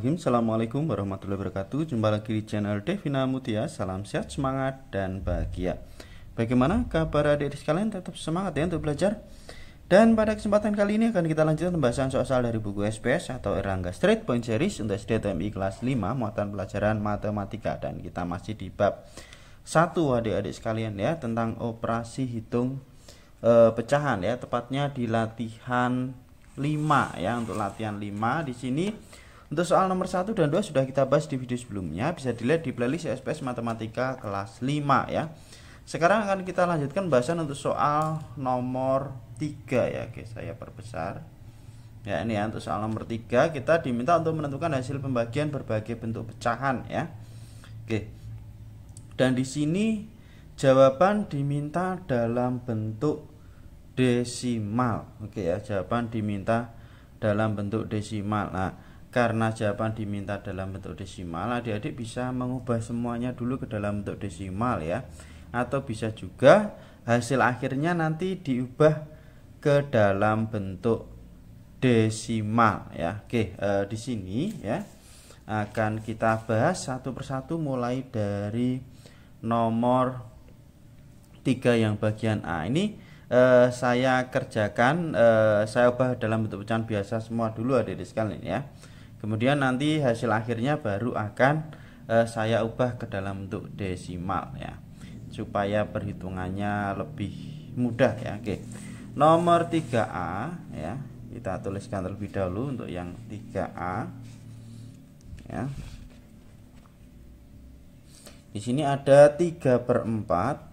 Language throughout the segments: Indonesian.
Bismillahirrahmanirrahim. Assalamualaikum warahmatullahi wabarakatuh. Jumpa lagi di channel Devina Mutia. Salam sehat, semangat, dan bahagia. Bagaimana kabar adik-adik sekalian? Tetap semangat ya untuk belajar. Dan pada kesempatan kali ini akan kita lanjutkan pembahasan soal dari buku SPS atau Erlangga Straight Point Series untuk SD TMI kelas 5 muatan pelajaran matematika. Dan kita masih di bab 1 adik-adik sekalian ya, tentang operasi hitung pecahan ya, tepatnya di latihan 5 ya. Untuk latihan 5 di sini untuk soal nomor 1 dan 2 sudah kita bahas di video sebelumnya, bisa dilihat di playlist SPS Matematika kelas 5 ya. Sekarang akan kita lanjutkan bahasan untuk soal nomor 3 ya. Oke, saya perbesar. Ya, ini ya, untuk soal nomor 3 kita diminta untuk menentukan hasil pembagian berbagai bentuk pecahan ya. Oke. Dan di sini jawaban diminta dalam bentuk desimal. Oke ya, jawaban diminta dalam bentuk desimal. Nah, karena jawaban diminta dalam bentuk desimal, adik-adik bisa mengubah semuanya dulu ke dalam bentuk desimal ya. Atau bisa juga hasil akhirnya nanti diubah ke dalam bentuk desimal ya. Oke, di sini ya akan kita bahas satu persatu mulai dari nomor 3 yang bagian A. Ini saya kerjakan, saya ubah dalam bentuk pecahan biasa semua dulu adik-adik sekalian ya. Kemudian nanti hasil akhirnya baru akan saya ubah ke dalam bentuk desimal ya, supaya perhitungannya lebih mudah ya. Oke, nomor 3A ya, kita tuliskan terlebih dahulu untuk yang 3A ya. Di sini ada 3/4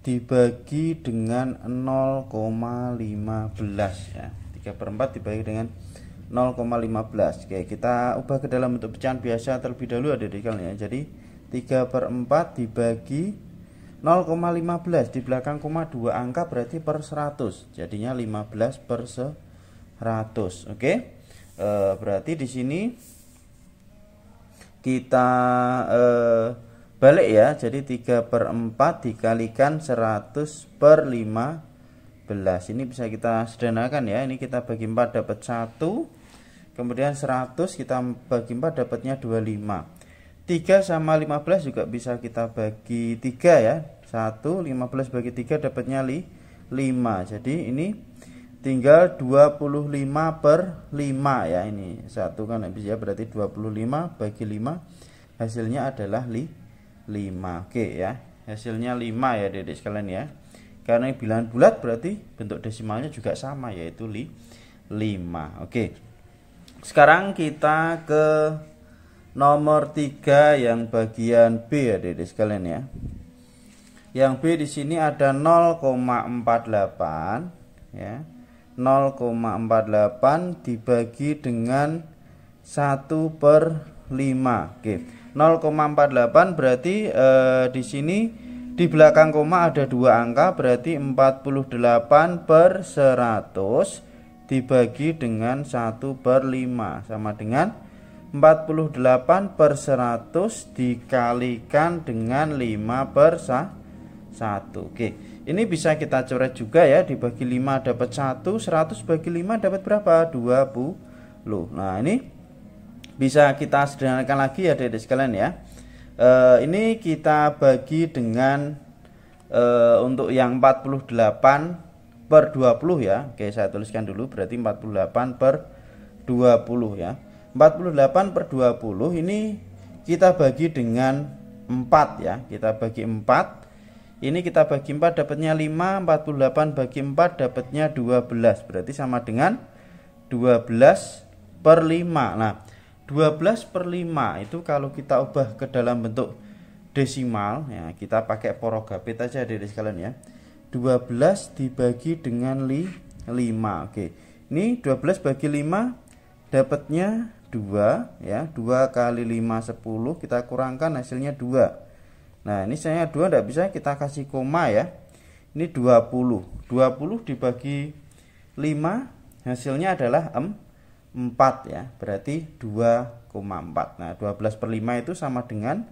dibagi dengan 0,15 ya. 3/4 dibagi dengan 0,15. Oke, kita ubah ke dalam bentuk pecahan biasa terlebih dahulu adik-adik sekalian ya. Jadi 3/4 dibagi 0,15, di belakang koma 2 angka berarti per 100. Jadinya 15 per 100. Oke. Berarti di sini kita balik ya, jadi 3/4 dikalikan 100 per 15. Ini bisa kita sederhanakan ya. Ini kita bagi 4 dapat 1. Kemudian 100 kita bagi 4 dapatnya 25. 3 sama 15 juga bisa kita bagi 3 ya. 1, 15 bagi 3 dapatnya 5. Jadi ini tinggal 25 per 5 ya. Ini 1 kan habis ya, berarti 25 bagi 5 hasilnya adalah 5. Oke ya, hasilnya 5 ya adik-adik sekalian ya. Karena bilangan bulat berarti bentuk desimalnya juga sama, yaitu 5. Oke, sekarang kita ke nomor 3 yang bagian B adik-adik sekalian ya. Yang B di sini ada 0,48 ya. 0,48 dibagi dengan 1/5. Oke, 0,48 berarti di sini di belakang koma ada 2 angka, berarti 48 per 100 dibagi dengan 1/5 sama dengan 48 per 100 dikalikan dengan 5 per 1. Oke, ini bisa kita coret juga ya, dibagi 5 dapat 1, 100 bagi 5 dapat berapa? 20. Nah, ini bisa kita sederhanakan lagi ya adik-adik sekalian ya. Ini kita bagi dengan untuk yang 48 per 20 ya. Oke, saya tuliskan dulu, berarti 48 per 20 ya. 48 per 20 ini kita bagi dengan 4 ya. Kita bagi 4. Ini kita bagi 4 dapatnya 5, 48 bagi 4 dapatnya 12. Berarti sama dengan 12 per 5. Nah, 12 per 5 itu kalau kita ubah ke dalam bentuk desimal ya, kita pakai porogapit aja adik-adik sekalian ya. 12 dibagi dengan 5. Oke, ini 12 bagi 5 dapatnya 2 ya. 2 kali 5 10, kita kurangkan hasilnya 2. Nah, ini saya 2 tidak bisa kita kasih koma ya. Ini 20. 20 dibagi 5 hasilnya adalah 4 ya, berarti 2,4. Nah, 12 per 5 itu sama dengan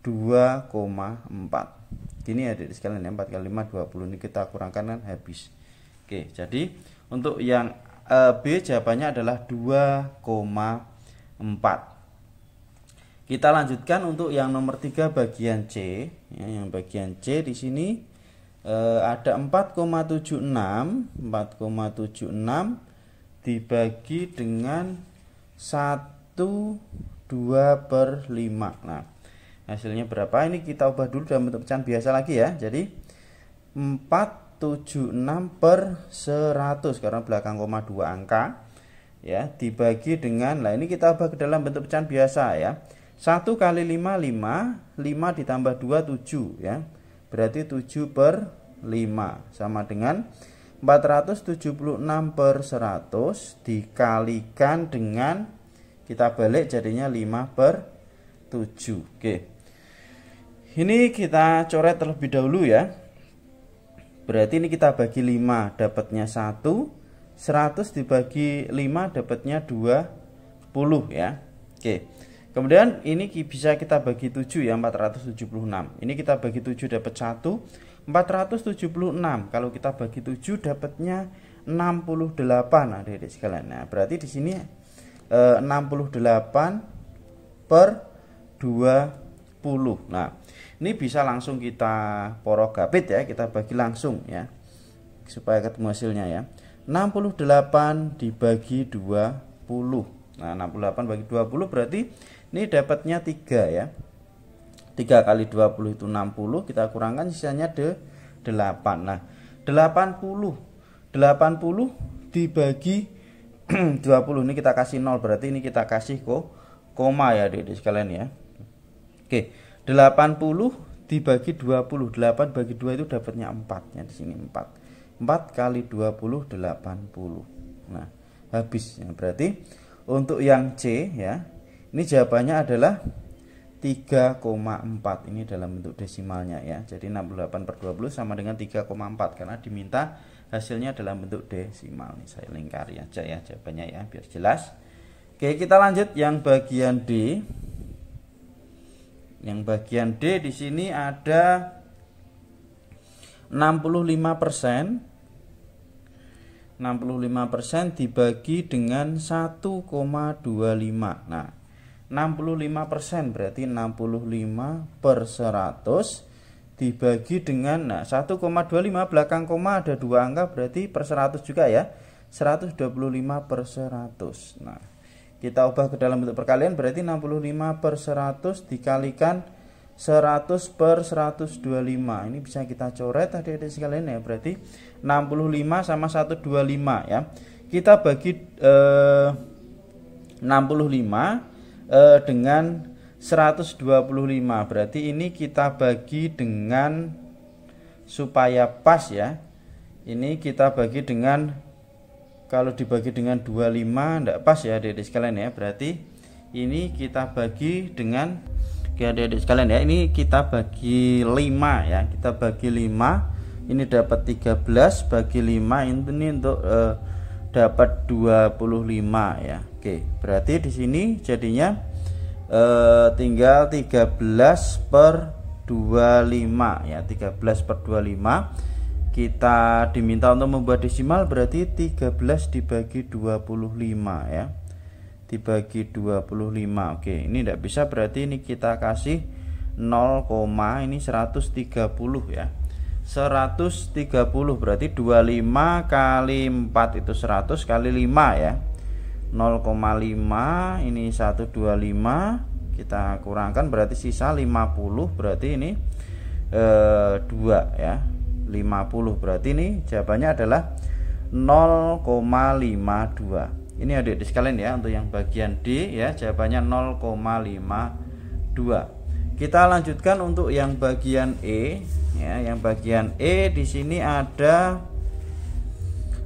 2,4. Gini ya adik sekalian ya, 4 kali 5 20. Ini kita kurangkan kan habis. Oke, jadi untuk yang B jawabannya adalah 2,4. Kita lanjutkan untuk yang nomor 3 bagian C. Ya, yang bagian C di sini ada 4,76 dibagi dengan 1/2/5. Nah, hasilnya berapa? Ini kita ubah dulu dalam bentuk pecahan biasa lagi ya. Jadi 476/100 karena belakang koma 2 angka ya, dibagi dengan, nah ini kita ubah ke dalam bentuk pecahan biasa ya. 1 kali 5 5 ditambah 2 7 ya. Berarti 7/5 sama dengan 476/100 dikalikan dengan, kita balik jadinya 5/7. Oke. Ini kita coret terlebih dahulu ya. Berarti ini kita bagi 5 dapatnya 1, 100 dibagi 5 dapatnya 20 ya. Oke. Kemudian ini bisa kita bagi 7 ya, 476. Ini kita bagi 7 dapat 1, 476. Kalau kita bagi 7 dapatnya 68 adik-adik sekalian. Nah, berarti di sini 68/20. Nah, ini bisa langsung kita porogapit ya, kita bagi langsung ya. Supaya ketemu hasilnya ya. 68 dibagi 20. Nah, 68 bagi 20 berarti ini dapatnya 3 ya. 3 kali 20 itu 60, kita kurangkan sisanya 8. Nah, 80 dibagi 20 ini kita kasih 0, berarti ini kita kasih koma ya adik-adik sekalian ya. Oke, 80 dibagi 20, 8 bagi 2 itu dapatnya 4 ya, di sini 4. 4 kali 20 80. Nah, habis ya. Berarti untuk yang C ya, ini jawabannya adalah 3,4. Ini dalam bentuk desimalnya ya. Jadi 68/20 sama dengan 3,4 karena diminta hasilnya dalam bentuk desimal. Nih saya lingkari aja ya jawabannya ya biar jelas. Oke, kita lanjut yang bagian D. Yang bagian D di sini ada 65%. 65% dibagi dengan 1,25. Nah, 65% berarti 65/100 dibagi dengan, nah 1,25 belakang koma ada 2 angka berarti per 100 juga ya. 125/100. Nah, kita ubah ke dalam bentuk perkalian berarti 65/100 dikalikan 100/125. Ini bisa kita coret adik-adik sekalian ya. Berarti 65 sama 125 ya. Kita bagi 65 dengan 125. Berarti ini kita bagi dengan, supaya pas ya. Ini kita bagi dengan, kalau dibagi dengan 25 enggak pas ya adik-adik sekalian ya. Berarti ini kita bagi dengan, adik-adik sekalian ya, ini kita bagi 5 ya. Kita bagi 5, ini dapat 13 bagi 5 ini untuk dapat 25 ya. Oke, berarti di sini jadinya tinggal 13/25 ya. 13/25 kita diminta untuk membuat desimal, berarti 13 dibagi 25 ya. Dibagi 25. Oke, ini tidak bisa, berarti ini kita kasih 0, ini 130 ya. 130 berarti 25 kali 4 itu 100 kali 5 ya. 0,5 ini 125, kita kurangkan berarti sisa 50, berarti ini 2 ya. 50 berarti ini jawabannya adalah 0,52. Ini adik-adik sekalian ya, untuk yang bagian D ya, jawabannya 0,52. Kita lanjutkan untuk yang bagian E ya. Yang bagian E di sini ada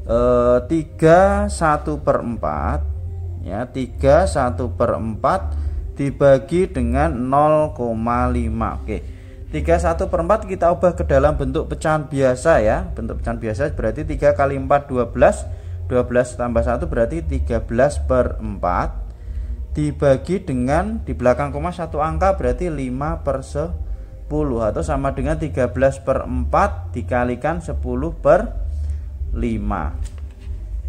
3/1/4 ya. 3/1/4 dibagi dengan 0,5. Oke, 3/1/4 kita ubah ke dalam bentuk pecahan biasa ya. Bentuk pecahan biasa berarti 3 kali 4 12, 12 tambah 1 berarti 13/4 dibagi dengan, di belakang koma 1 angka berarti 5/10 atau sama dengan 13/4 dikalikan 10/5.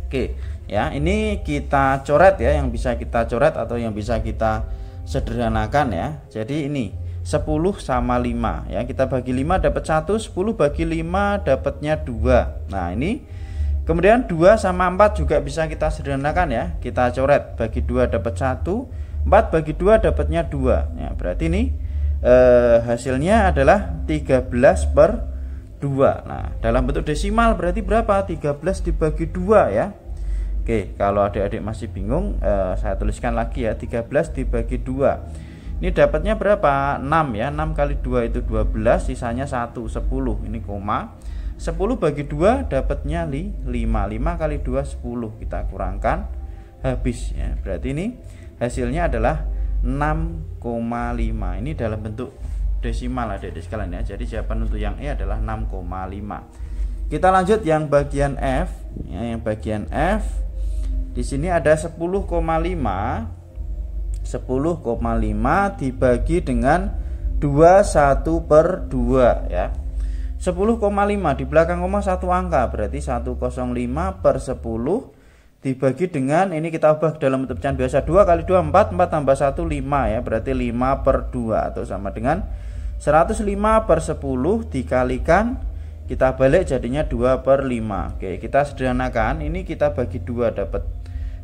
Oke, Ya, ini kita coret ya, yang bisa kita coret atau yang bisa kita sederhanakan ya. Jadi ini 10 sama 5 ya, kita bagi 5 dapat 1, 10 bagi 5 dapatnya 2. Nah ini kemudian 2 sama 4 juga bisa kita sederhanakan ya, kita coret, bagi 2 dapat 1, 4 bagi 2 dapatnya 2 ya, berarti ini hasilnya adalah 13 per 2. Nah dalam bentuk desimal berarti berapa? 13 dibagi 2 ya. Oke, kalau adik-adik masih bingung, saya tuliskan lagi ya, 13 dibagi 2. Ini dapatnya berapa? 6 ya, 6 kali 2 itu 12, sisanya 1, 10. Ini koma. 10 bagi 2 dapatnya 5. 5 kali 2, 10. Kita kurangkan, habis ya. Berarti ini hasilnya adalah 6,5. Ini dalam bentuk desimal adik-adik sekalian ya. Jadi jawaban untuk yang E adalah 6,5. Kita lanjut yang bagian F ya, yang bagian F. Di sini ada 10,5 dibagi dengan 21 per 2 ya. 10,5 di belakang koma 1 angka, berarti 105 per 10 dibagi dengan, ini kita ubah dalam bentuk pecahan biasa, 2 kali 2 4, 4 tambah 1 5 ya, berarti 5 per 2 atau sama dengan 105 per 10 dikalikan, kita balik jadinya 2 per 5. Oke, kita sederhanakan, ini kita bagi 2 dapat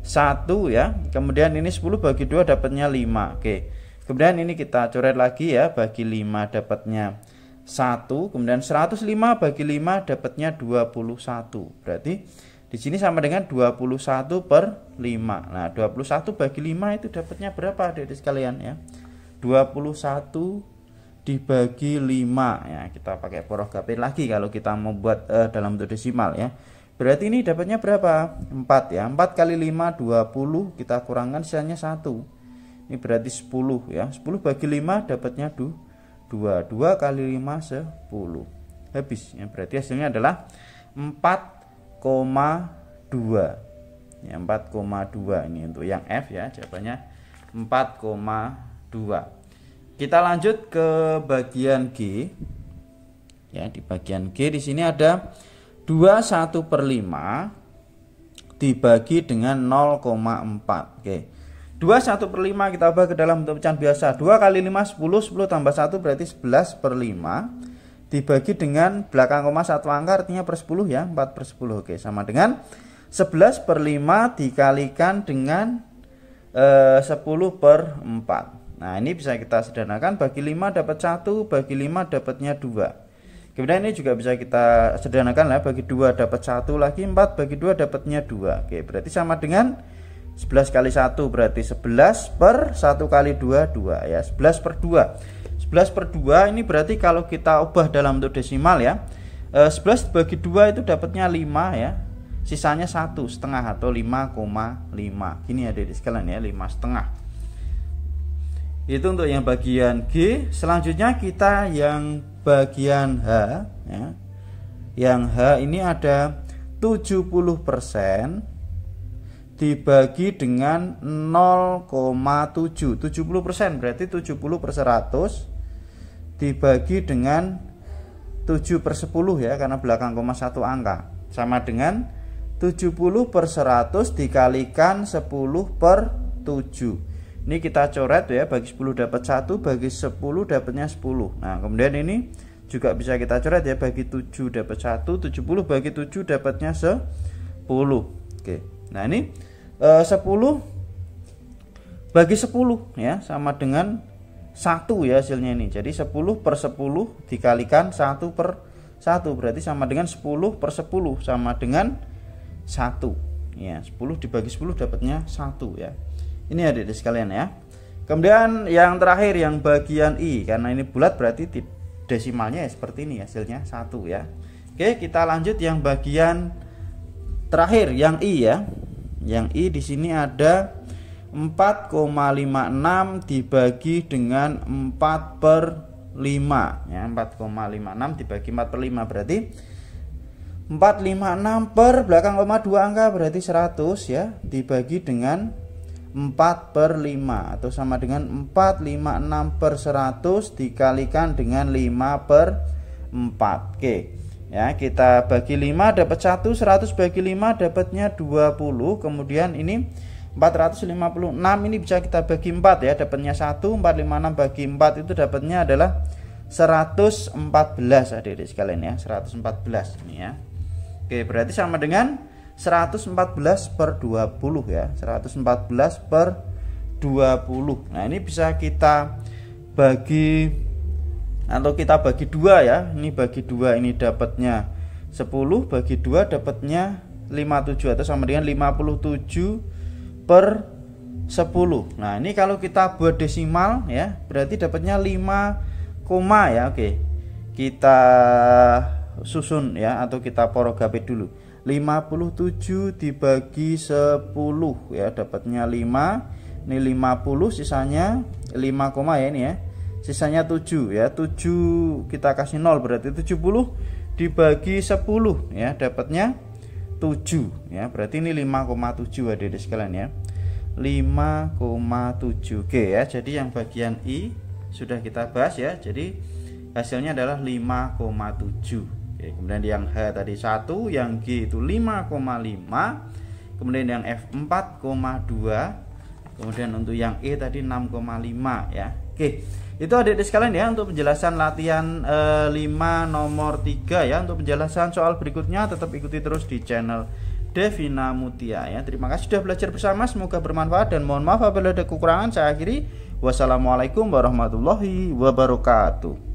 1 ya. Kemudian ini 10 bagi 2 dapatnya 5. Oke. Kemudian ini kita coret lagi ya, bagi 5 dapatnya 1. Kemudian 105 bagi 5 dapatnya 21. Berarti di sini sama dengan 21 per 5. Nah, 21 bagi 5 itu dapatnya berapa adik-adik sekalian ya? 21 dibagi 5 ya, kita pakai poros gapir lagi kalau kita mau buat dalam bentuk desimal ya. Berarti ini dapatnya berapa? 4 ya. 4 kali 5 20, kita kurangkan sisanya 1. Ini berarti 10 ya. 10 bagi 5 dapatnya 2. 2 kali 5 10. Habis ya. Berarti hasilnya adalah 4,2. Ya, 4,2 ini untuk yang F ya. Jawabannya 4,2. Kita lanjut ke bagian G. Ya, di bagian G di sini ada 21 per 5 dibagi dengan 0,4. Oke. 21 per 5 kita ubah ke dalam bentuk pecahan biasa. 2 kali 5 10, 10 tambah 1 berarti 11 per 5 dibagi dengan belakang koma 1 angka, artinya per 10 ya, 4 per 10. Oke, sama dengan 11 per 5 dikalikan dengan 10 per 4. Nah, ini bisa kita sederhanakan, bagi 5 dapat 1, bagi 5 dapatnya 2. Kemudian ini juga bisa kita sederhanakan lah, bagi 2 dapat 1 lagi, 4 bagi 2 dapatnya 2. Oke, berarti sama dengan 11 kali 1 berarti 11 per 1 kali 2 2 ya, 11 per 2. 11 per 2 ini berarti kalau kita ubah dalam bentuk desimal ya, 11 bagi 2 itu dapatnya 5 ya, sisanya 1,5 atau 5,5. Gini adik-adik sekalian ya, 5,5. Itu untuk yang bagian G. Selanjutnya kita yang bagian H ya. Yang H ini ada 70% dibagi dengan 0,7. 70% berarti 70 per 100 dibagi dengan 7 per 10 ya, karena belakang koma 1 angka, sama dengan 70 per 100 dikalikan 10 per 7. Ini kita coret ya, bagi 10 dapat 1, bagi 10 dapatnya 10. Nah, kemudian ini juga bisa kita coret ya, bagi 7 dapat 1, 70 bagi 7 dapatnya 10. Oke. Nah, ini 10 bagi 10 ya, sama dengan 1 ya hasilnya ini. Jadi 10 per 10 dikalikan 1 per 1 berarti sama dengan 10 per 10 sama dengan 1. Ya, 10 dibagi 10 dapatnya 1 ya. Ini adik-adik sekalian ya. Kemudian yang terakhir yang bagian I, karena ini bulat berarti desimalnya ya seperti ini, hasilnya 1 ya. Oke, kita lanjut yang bagian terakhir yang I ya. Yang I di sini ada 4,56 dibagi dengan 4 per 5 ya, 4,56 dibagi 4 per 5 berarti 456 per belakang koma 2 angka berarti 100 ya, dibagi dengan 4 per 5 atau sama dengan 456 per 100 dikalikan dengan 5 per 4. Oke, Ya, kita bagi 5 dapat 1, 100 bagi 5 dapatnya 20. Kemudian ini 456 ini bisa kita bagi 4 ya, dapatnya 1. 456 bagi 4 itu dapatnya adalah 114 adik-adik sekalian ya, 114 ini ya. Oke, berarti sama dengan 114 per 20 ya, 114 per 20. Nah, ini bisa kita bagi atau kita bagi 2 ya. Ini bagi 2 ini dapatnya 10, bagi 2 dapatnya 57 atau sama dengan 57 per 10. Nah, ini kalau kita buat desimal ya, berarti dapatnya 5, ya. Oke. Kita susun ya, atau kita porogapit dulu. 57 dibagi 10 ya, dapatnya 5. Ini 50, sisanya 5, ya ini ya. Sisanya 7 ya, 7 kita kasih 0 berarti 70 dibagi 10 ya, dapatnya 7 ya, berarti ini 5,7 adik-adik sekalian ya, 5,7. Oke ya, jadi yang bagian I sudah kita bahas ya, jadi hasilnya adalah 5,7. Oke, kemudian yang H tadi 1, yang G itu 5,5, kemudian yang F 4,2, kemudian untuk yang E tadi 6,5 ya. Oke, itu adik-adik sekalian ya untuk penjelasan latihan 5 nomor 3 ya. Untuk penjelasan soal berikutnya tetap ikuti terus di channel Devina Mutia ya. Terima kasih sudah belajar bersama, semoga bermanfaat dan mohon maaf apabila ada kekurangan. Saya akhiri, wassalamualaikum warahmatullahi wabarakatuh.